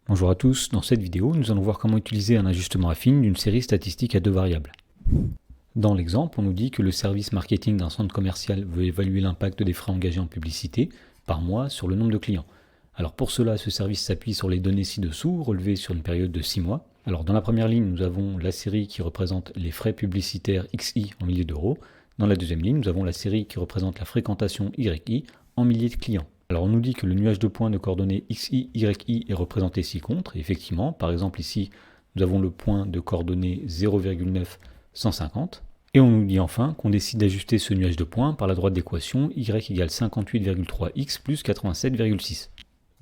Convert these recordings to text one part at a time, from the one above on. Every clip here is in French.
Bonjour à tous, dans cette vidéo, nous allons voir comment utiliser un ajustement affine d'une série statistique à deux variables. Dans l'exemple, on nous dit que le service marketing d'un centre commercial veut évaluer l'impact des frais engagés en publicité par mois sur le nombre de clients. Alors pour cela, ce service s'appuie sur les données ci-dessous, relevées sur une période de 6 mois. Alors dans la première ligne, nous avons la série qui représente les frais publicitaires XI en milliers d'euros. Dans la deuxième ligne, nous avons la série qui représente la fréquentation YI en milliers de clients. Alors on nous dit que le nuage de points de coordonnées XI, YI est représenté ci-contre. Et effectivement, par exemple ici, nous avons le point de coordonnées 0,950. Et on nous dit enfin qu'on décide d'ajuster ce nuage de points par la droite d'équation y égale 58,3x plus 87,6.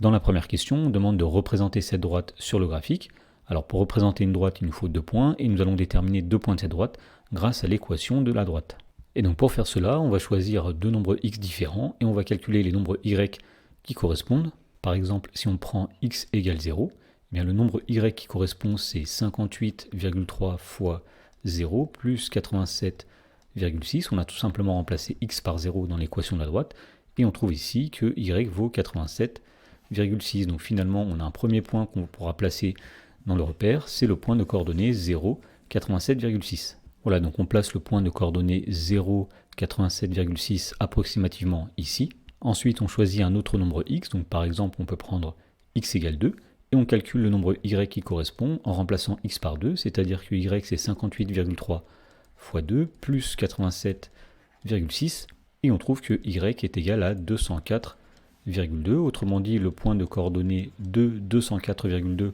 Dans la première question, on demande de représenter cette droite sur le graphique. Alors pour représenter une droite, il nous faut 2 points et nous allons déterminer 2 points de cette droite grâce à l'équation de la droite. Et donc pour faire cela, on va choisir deux nombres x différents et on va calculer les nombres y qui correspondent. Par exemple, si on prend x égale 0, eh bien le nombre y qui correspond c'est 58,3 fois 0 plus 87,6. On a tout simplement remplacé x par 0 dans l'équation de la droite et on trouve ici que y vaut 87,6. Donc finalement, on a un premier point qu'on pourra placer dans le repère, c'est le point de coordonnées 0, 87,6. Voilà, donc on place le point de coordonnées 0, 87,6 approximativement ici. Ensuite, on choisit un autre nombre x, donc par exemple, on peut prendre x égale 2, et on calcule le nombre y qui correspond en remplaçant x par 2, c'est-à-dire que y c'est 58,3 fois 2 plus 87,6, et on trouve que y est égal à 204,2. Autrement dit, le point de coordonnées de 204,2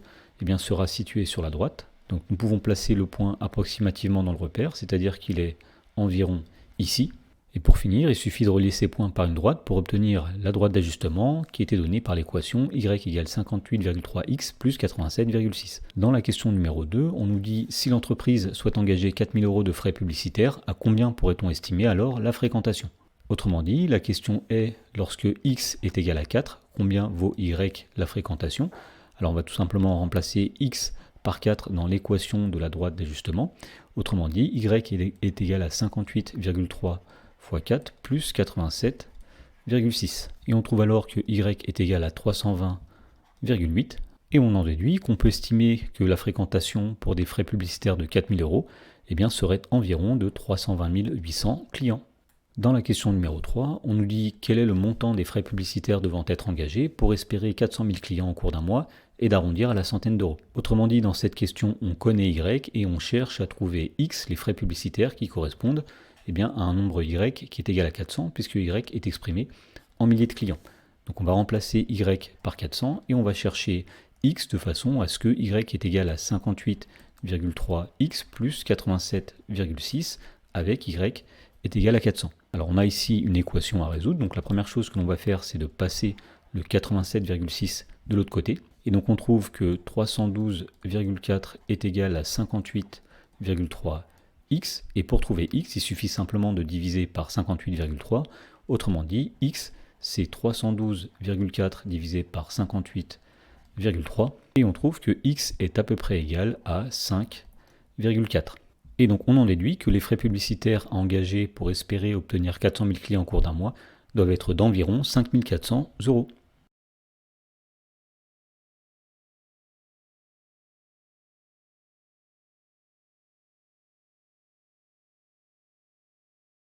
sera situé sur la droite. Donc nous pouvons placer le point approximativement dans le repère, c'est-à-dire qu'il est environ ici. Et pour finir, il suffit de relier ces points par une droite pour obtenir la droite d'ajustement qui était donnée par l'équation y égale 58,3x plus 87,6. Dans la question numéro 2, on nous dit si l'entreprise souhaite engager 4 000 € de frais publicitaires, à combien pourrait-on estimer alors la fréquentation? Autrement dit, la question est lorsque x est égal à 4, combien vaut y la fréquentation? Alors on va tout simplement remplacer x par 4 dans l'équation de la droite d'ajustement. Autrement dit, y est égal à 58,3 fois 4 plus 87,6. Et on trouve alors que y est égal à 320,8. Et on en déduit qu'on peut estimer que la fréquentation pour des frais publicitaires de 4 000 € serait environ de 320 800 clients. Dans la question numéro 3, on nous dit quel est le montant des frais publicitaires devant être engagés pour espérer 400 000 clients au cours d'un mois et d'arrondir à la centaine d'euros. Autrement dit, dans cette question, on connaît y et on cherche à trouver x, les frais publicitaires qui correspondent à un nombre y qui est égal à 400 puisque y est exprimé en milliers de clients. Donc on va remplacer y par 400 et on va chercher x de façon à ce que y est égal à 58,3x plus 87,6 avec y est égal à 400. Alors on a ici une équation à résoudre, donc la première chose que l'on va faire c'est de passer le 87,6 de l'autre côté. Et donc on trouve que 312,4 est égal à 58,3x. Et pour trouver x, il suffit simplement de diviser par 58,3. Autrement dit, x c'est 312,4 divisé par 58,3. Et on trouve que x est à peu près égal à 5,4. Et donc on en déduit que les frais publicitaires à engager pour espérer obtenir 400 000 clients au cours d'un mois doivent être d'environ 5 400 €.